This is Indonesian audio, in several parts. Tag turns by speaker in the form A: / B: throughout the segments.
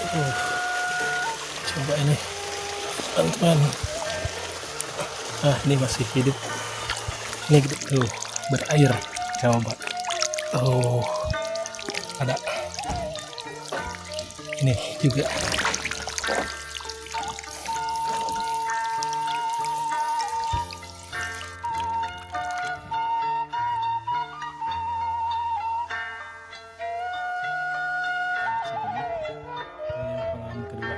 A: Coba ini teman-teman. Ini masih hidup. Ini gede tuh, berair. Coba. Ada. Ini juga. Pengalaman kedua.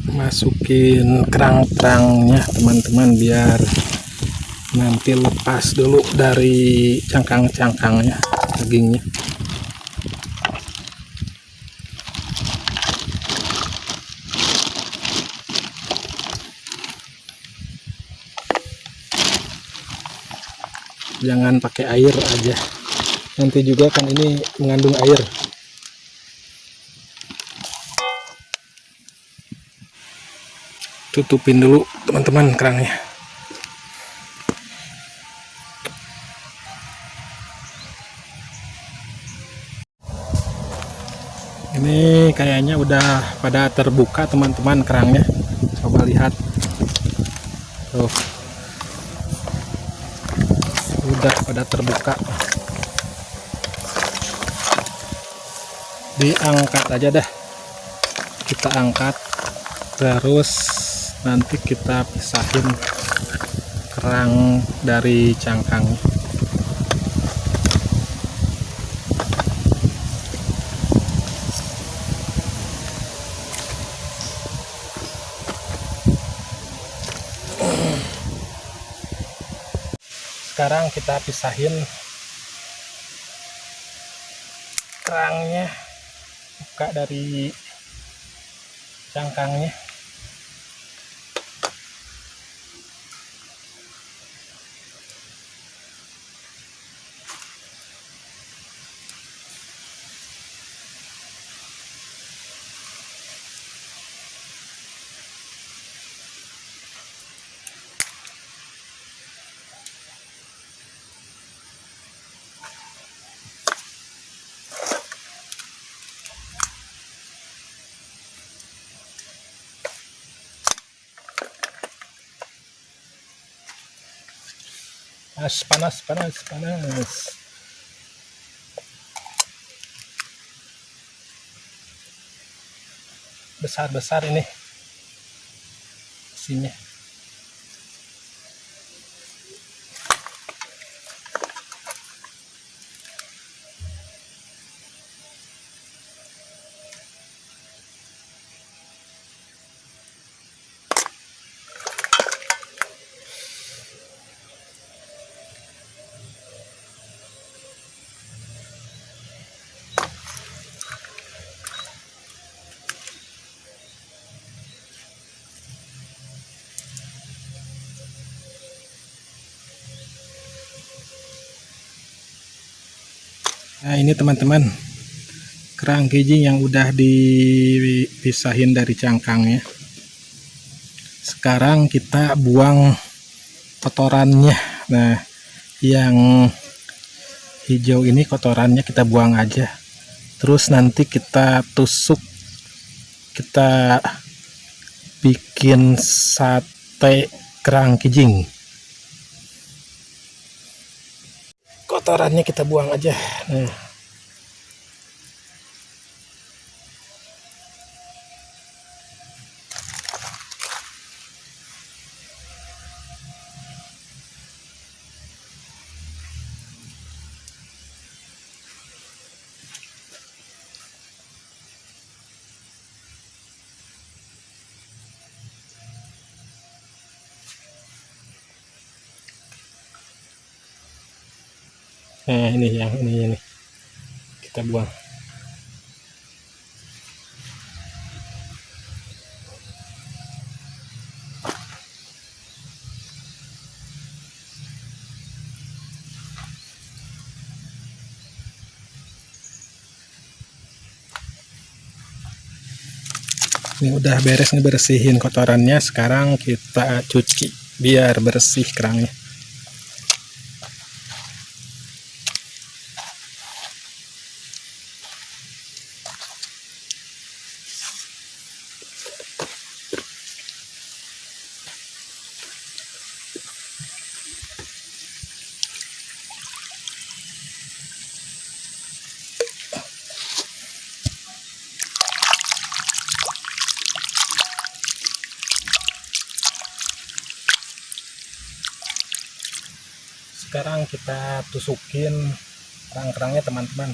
A: Masukin kerang-kerangnya teman-teman, biar nanti lepas dulu dari cangkang-cangkangnya, dagingnya. Jangan pakai air aja, nanti juga kan ini mengandung air. Tutupin dulu teman-teman kerangnya. Ini kayaknya udah pada terbuka teman-teman kerangnya. Coba lihat tuh, udah pada terbuka. Diangkat aja dah, kita angkat, terus nanti kita pisahin kerang dari cangkangnya. Sekarang kita pisahin kerangnya, buka dari cangkangnya. Panas. Besar ini isinya. Nah ini teman-teman, kerang kijing yang udah dipisahin dari cangkangnya. Sekarang kita buang kotorannya. Nah yang hijau ini kotorannya kita buang aja. Terus nanti kita tusuk, kita bikin sate kerang kijing. Kotorannya kita buang aja. Nah, ini yang ini kita buang. Ini udah beres nih bersihin kotorannya. Sekarang kita cuci biar bersih kerangnya. Sekarang kita tusukin kerang-kerangnya teman-teman.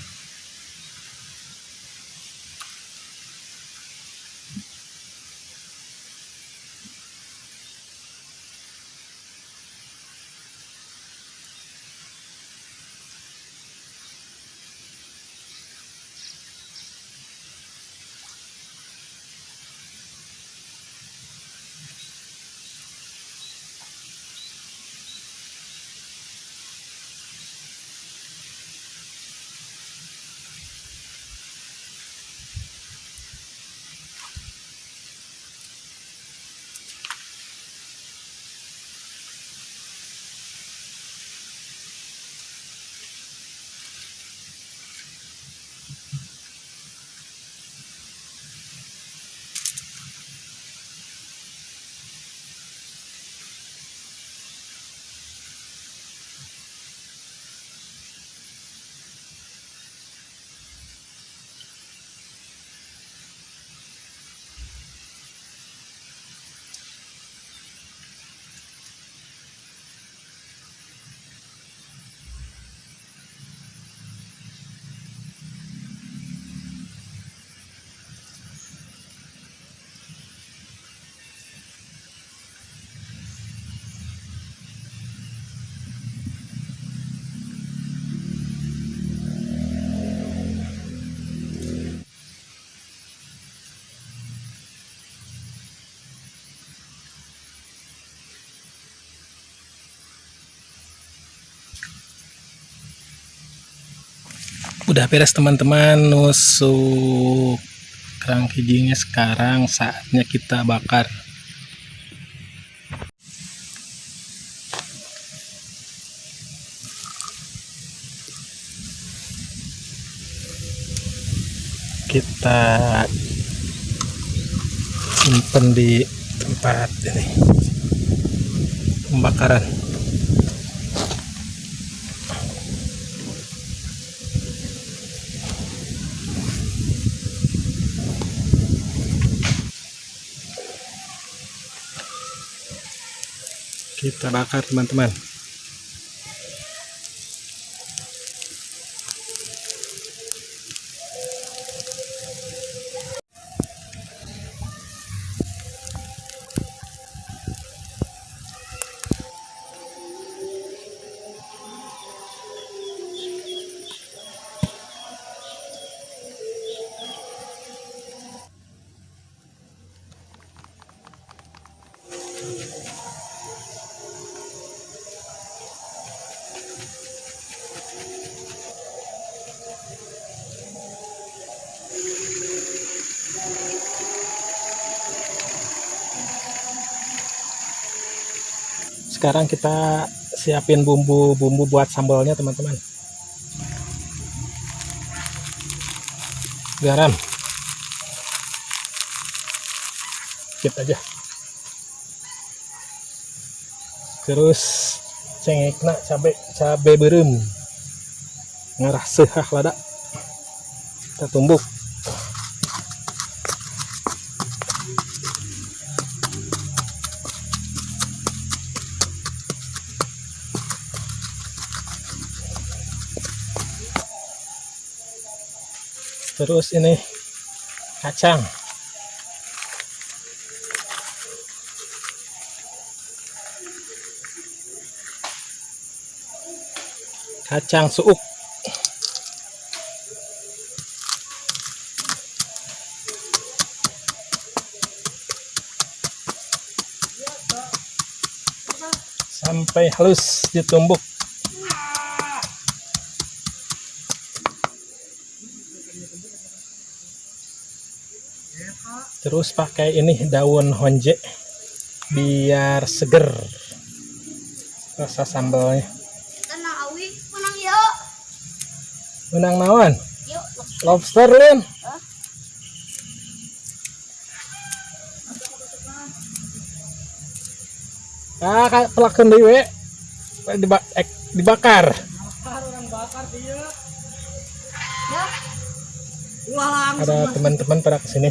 A: Udah beres teman-teman nusuk kerang kijingnya. Sekarang saatnya kita bakar. Kita simpen di tempat ini pembakaran. Kita bakar teman-teman. Sekarang kita siapin bumbu-bumbu buat sambalnya teman-teman. Garam dikit aja, terus cengekna cabe berem ngarah sehah lada, kita tumbuk. Terus ini kacang, kacang suuk, sampai halus ditumbuk. Terus pakai ini daun honje biar seger rasa sambalnya.
B: Tenang awi, menang yuk.
A: Menang naon?
B: Yuk,
A: Lobster Lin. Pelakeun deui we. Dibakar.
C: Orang bakar dia.
B: ya.
A: Ada teman-teman pada kesini.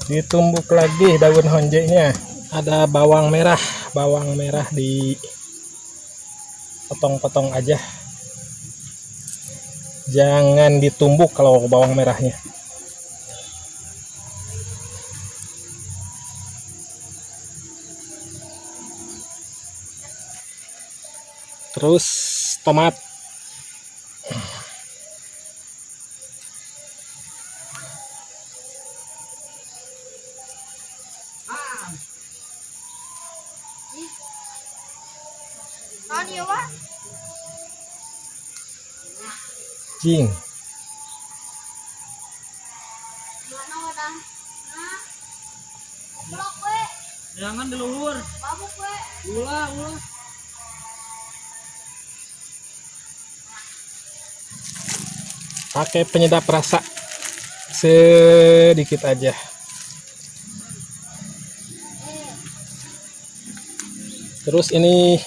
A: Ditumbuk lagi daun honjenya. Ada bawang merah dipotong-potong aja. Jangan ditumbuk kalau bawang merahnya. Terus tomat.
B: Naon ieu mah?
A: Jing.
B: Mana wadah? Nah. Blok we,
C: Jangan di luhur.
B: mabuk we.
C: Ulah.
A: Pakai penyedap rasa sedikit aja. Terus ini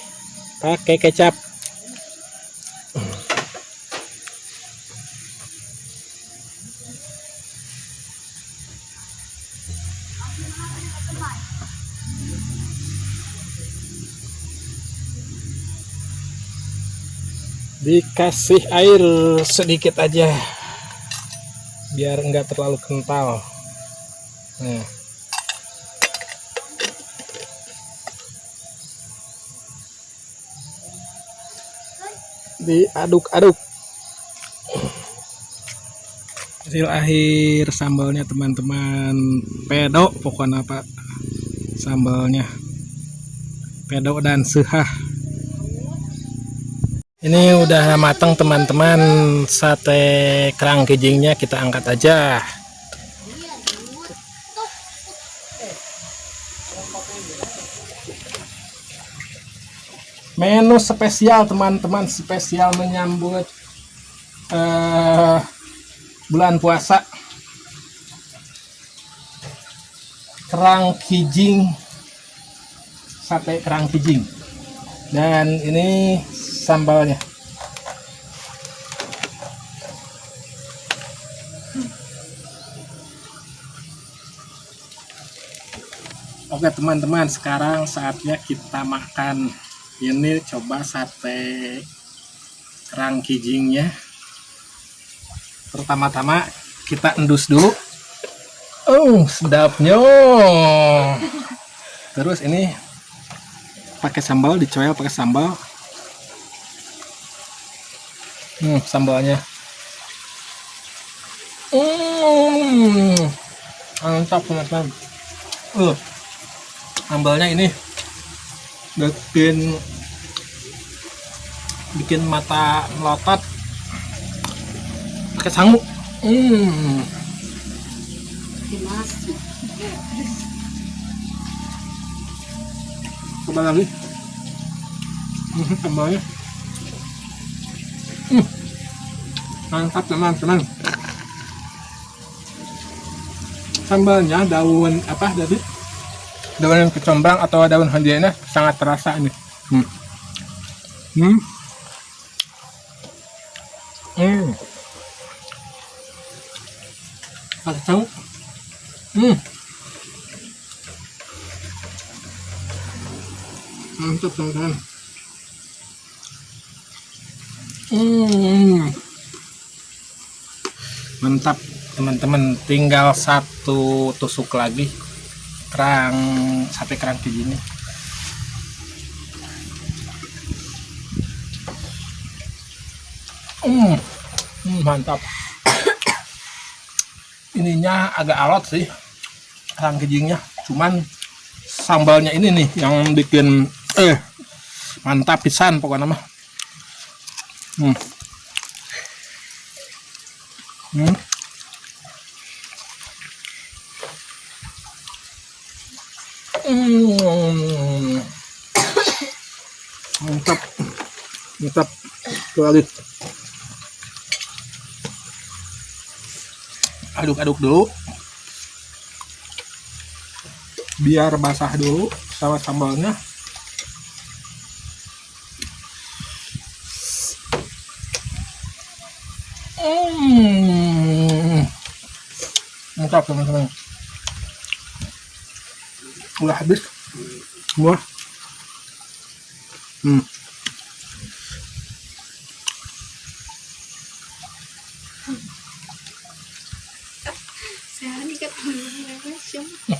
A: pakai kecap. Dikasih air sedikit aja biar enggak terlalu kental. Nah, diaduk-aduk. Hasil akhir sambalnya teman-teman, pedo pokoknya Pak, sambalnya pedo dan sehah. Ini udah matang teman-teman, sate kerang kijingnya kita angkat aja. Menu spesial teman-teman, spesial menyambut bulan puasa. Kerang kijing, sate kerang kijing. Dan ini sambalnya. Oke teman-teman, sekarang saatnya kita makan. Ini coba sate kerang kijingnya. Pertama-tama kita endus dulu. Sedapnya. Terus ini pakai sambal, dicoel pakai sambal. Sambalnya. Mantap teman-teman. Sambalnya ini bikin mata melotot. Pakai sangu. Coba lagi. Sambalnya. Mantap teman-teman. Sambalnya daun apa tadi? Daun kecombrang atau daun honjena sangat terasa ini. Kacang. Mantap teman-teman. Mantap teman-teman, tinggal satu tusuk lagi sate kerang kijing ini. Mantap. Ininya agak alot sih, rang kejingnya. Cuman sambalnya ini nih yang bikin mantap pisan pokoknya mah. Mantap, mantap sekali. Aduk-aduk dulu biar basah dulu sama sambalnya. Mantap teman-teman. Udah habis semua.
B: Saya ini ketemu siapa?